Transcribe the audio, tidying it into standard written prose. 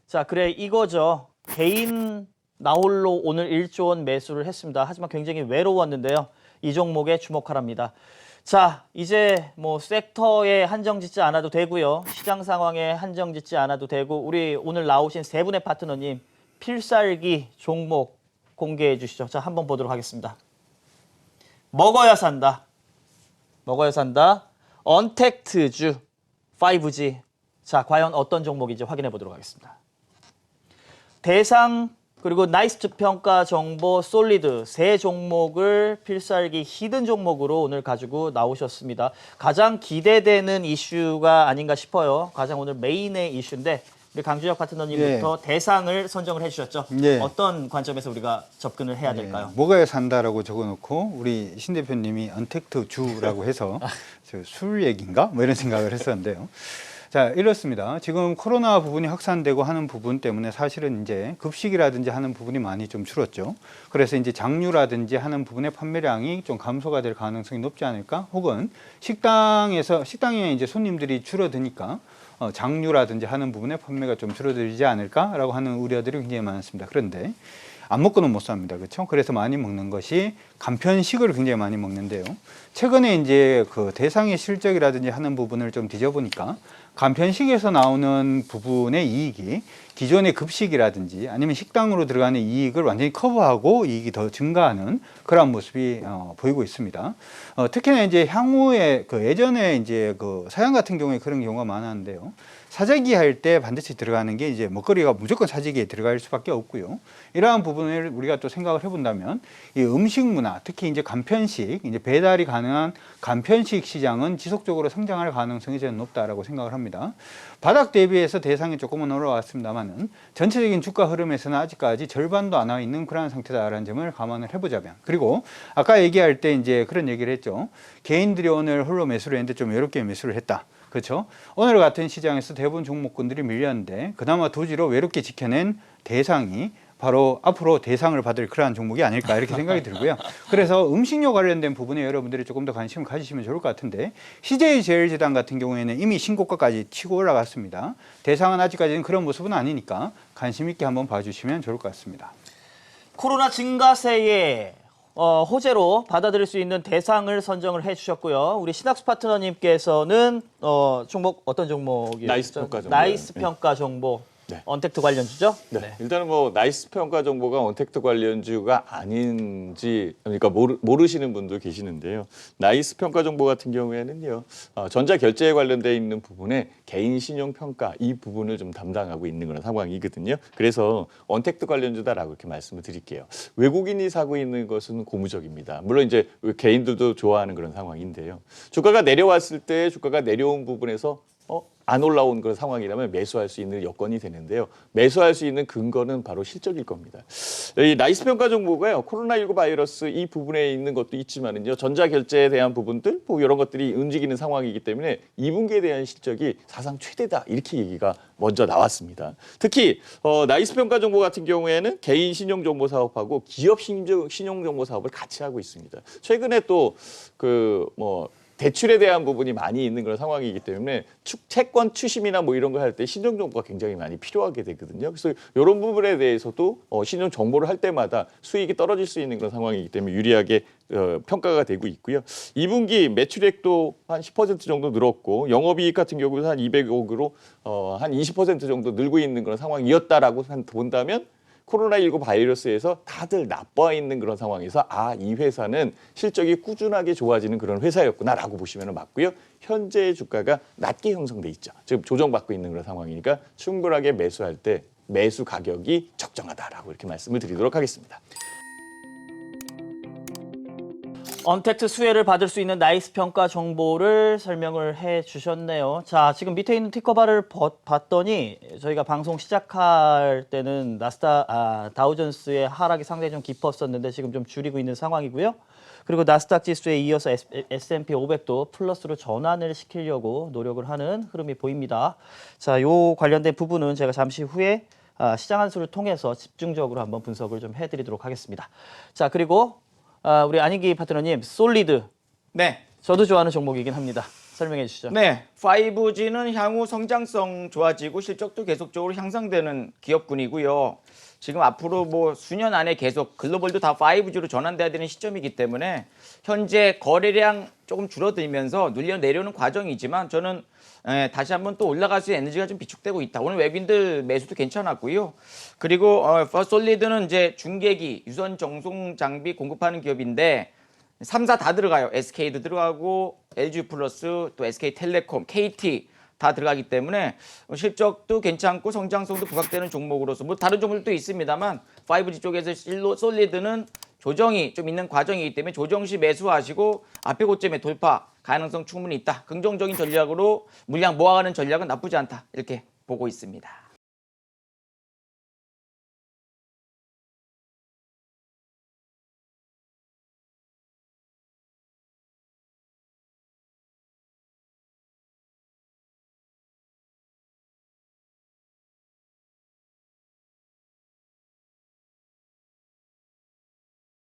자, 그래 이거죠. 개인 나홀로 오늘 1조 원 매수를 했습니다. 하지만 굉장히 외로웠는데요. 이 종목에 주목하랍니다. 자, 이제 뭐 섹터에 한정 짓지 않아도 되고요. 시장 상황에 한정 짓지 않아도 되고 우리 오늘 나오신 세 분의 파트너님 필살기 종목 공개해 주시죠. 자, 한번 보도록 하겠습니다. 먹어야 산다. 먹어야 산다. 언택트주 5G. 자, 과연 어떤 종목인지 확인해 보도록 하겠습니다. 대상 그리고 나이스 평가 정보 솔리드 세 종목을 필살기 히든 종목으로 오늘 가지고 나오셨습니다. 가장 기대되는 이슈가 아닌가 싶어요. 가장 오늘 메인의 이슈인데 우리 강준혁 파트너님부터 대상을 선정을 해주셨죠. 어떤 관점에서 우리가 접근을 해야 될까요? 먹어야 산다라고 적어놓고 우리 신 대표님이 언택트 주라고 해서 술 얘기인가? 뭐 이런 생각을 했었는데요. 자, 이렇습니다. 지금 코로나 부분이 확산되고 하는 부분 때문에 사실은 이제 급식이라든지 하는 부분이 많이 좀 줄었죠. 그래서 이제 장류라든지 하는 부분의 판매량이 좀 감소가 될 가능성이 높지 않을까? 혹은 식당에 이제 손님들이 줄어드니까 장류라든지 하는 부분의 판매가 좀 줄어들지 않을까라고 하는 우려들이 굉장히 많습니다. 그런데 안 먹고는 못 삽니다. 그렇죠? 그래서 많이 먹는 것이 간편식을 굉장히 많이 먹는데요. 최근에 이제 그 대상의 실적이라든지 하는 부분을 좀 뒤져보니까 간편식에서 나오는 부분의 이익이 기존의 급식이라든지 아니면 식당으로 들어가는 이익을 완전히 커버하고 이익이 더 증가하는 그런 모습이 보이고 있습니다. 특히나 이제 향후에 예전에 이제 사양 같은 경우에 그런 경우가 많았는데요. 사재기 할 때 반드시 들어가는 게 이제 먹거리가 무조건 사재기에 들어갈 수밖에 없고요. 이러한 부분을 우리가 또 생각을 해본다면 이 음식 문화, 특히 이제 간편식, 이제 배달이 가능한 간편식 시장은 지속적으로 성장할 가능성이 저는 높다라고 생각을 합니다. 바닥 대비해서 대상이 조금은 올라왔습니다만은 전체적인 주가 흐름에서는 아직까지 절반도 안 와 있는 그런 상태다라는 점을 감안을 해보자면, 그리고 아까 얘기할 때 이제 그런 얘기를 했죠. 개인들이 오늘 홀로 매수를 했는데 좀 외롭게 매수를 했다. 그렇죠? 오늘 같은 시장에서 대부분 종목군들이 밀렸는데 그나마 도지로 외롭게 지켜낸 대상이 바로 앞으로 대상을 받을 그러한 종목이 아닐까 이렇게 생각이 들고요. 그래서 음식료 관련된 부분에 여러분들이 조금 더 관심을 가지시면 좋을 것 같은데 CJ제일제당 같은 경우에는 이미 신고가까지 치고 올라갔습니다. 대상은 아직까지는 그런 모습은 아니니까 관심 있게 한번 봐주시면 좋을 것 같습니다. 코로나 증가세에 호재로 받아들일 수 있는 대상을 선정을 해주셨고요. 우리 신학수 파트너님께서는 종목 어떤 종목이요? 나이스 평가 정보. 나이스 평가 정보. 네. 언택트 관련주죠? 네. 일단은 뭐 나이스 평가 정보가 언택트 관련주가 아닌지 그러니까 모르시는 분도 계시는데요. 나이스 평가 정보 같은 경우에는요. 전자 결제에 관련돼 있는 부분에 개인 신용 평가 이 부분을 좀 담당하고 있는 그런 상황이거든요. 그래서 언택트 관련주다라고 이렇게 말씀을 드릴게요. 외국인이 사고 있는 것은 고무적입니다. 물론 이제 개인들도 좋아하는 그런 상황인데요. 주가가 내려왔을 때 주가가 내려온 부분에서 안 올라온 그런 상황이라면 매수할 수 있는 여건이 되는데요. 매수할 수 있는 근거는 바로 실적일 겁니다. 이 나이스 평가 정보가요. 코로나19 바이러스 이 부분에 있는 것도 있지만은요. 전자결제에 대한 부분들 뭐 이런 것들이 움직이는 상황이기 때문에 2분기에 대한 실적이 사상 최대다. 이렇게 얘기가 먼저 나왔습니다. 특히 나이스 평가 정보 같은 경우에는 개인 신용정보 사업하고 기업 신용정보 사업을 같이 하고 있습니다. 최근에 또 대출에 대한 부분이 많이 있는 그런 상황이기 때문에 채권 추심이나 뭐 이런 거 할 때 신용 정보가 굉장히 많이 필요하게 되거든요. 그래서 이런 부분에 대해서도 신용 정보를 할 때마다 수익이 떨어질 수 있는 그런 상황이기 때문에 유리하게 평가가 되고 있고요. 2분기 매출액도 한 10% 정도 늘었고 영업이익 같은 경우는 한 200억으로 한 20% 정도 늘고 있는 그런 상황이었다라고 본다면 코로나19 바이러스에서 다들 나빠 있는 그런 상황에서 이 회사는 실적이 꾸준하게 좋아지는 그런 회사였구나라고 보시면 맞고요. 현재 주가가 낮게 형성돼 있죠. 지금 조정받고 있는 그런 상황이니까 충분하게 매수할 때 매수 가격이 적정하다라고 이렇게 말씀을 드리도록 하겠습니다. 언택트 수혜를 받을 수 있는 나이스 평가 정보를 설명을 해주셨네요. 자, 지금 밑에 있는 티커바를 봤더니 저희가 방송 시작할 때는 다우존스의 하락이 상당히 좀 깊었었는데 지금 좀 줄이고 있는 상황이고요. 그리고 나스닥 지수에 이어서 S&P 500도 플러스로 전환을 시키려고 노력을 하는 흐름이 보입니다. 자, 요 관련된 부분은 제가 잠시 후에 시장 한수를 통해서 집중적으로 한번 분석을 좀 해드리도록 하겠습니다. 자, 그리고 우리 안익기 파트너님, 솔리드. 네. 저도 좋아하는 종목이긴 합니다. 설명해 주시죠. 네, 5G는 향후 성장성 좋아지고 실적도 계속적으로 향상되는 기업군이고요. 지금 앞으로 뭐 수년 안에 계속 글로벌도 다 5G로 전환돼야 되는 시점이기 때문에 현재 거래량 조금 줄어들면서 눌려 내려오는 과정이지만 저는 다시 한번 또 올라갈 수 있는 에너지가 좀 비축되고 있다. 오늘 웹인들 매수도 괜찮았고요. 그리고 퍼솔리드는 이제 중계기, 유선 정송 장비 공급하는 기업인데 3사 다 들어가요. SK도 들어가고 LG 플러스 또 SK텔레콤, KT 다 들어가기 때문에 실적도 괜찮고 성장성도 부각되는 종목으로서 뭐 다른 종목들도 있습니다만 5G 쪽에서 솔리드는 조정이 좀 있는 과정이기 때문에 조정 시 매수하시고 앞에 고점에 돌파 가능성 충분히 있다. 긍정적인 전략으로 물량 모아가는 전략은 나쁘지 않다. 이렇게 보고 있습니다.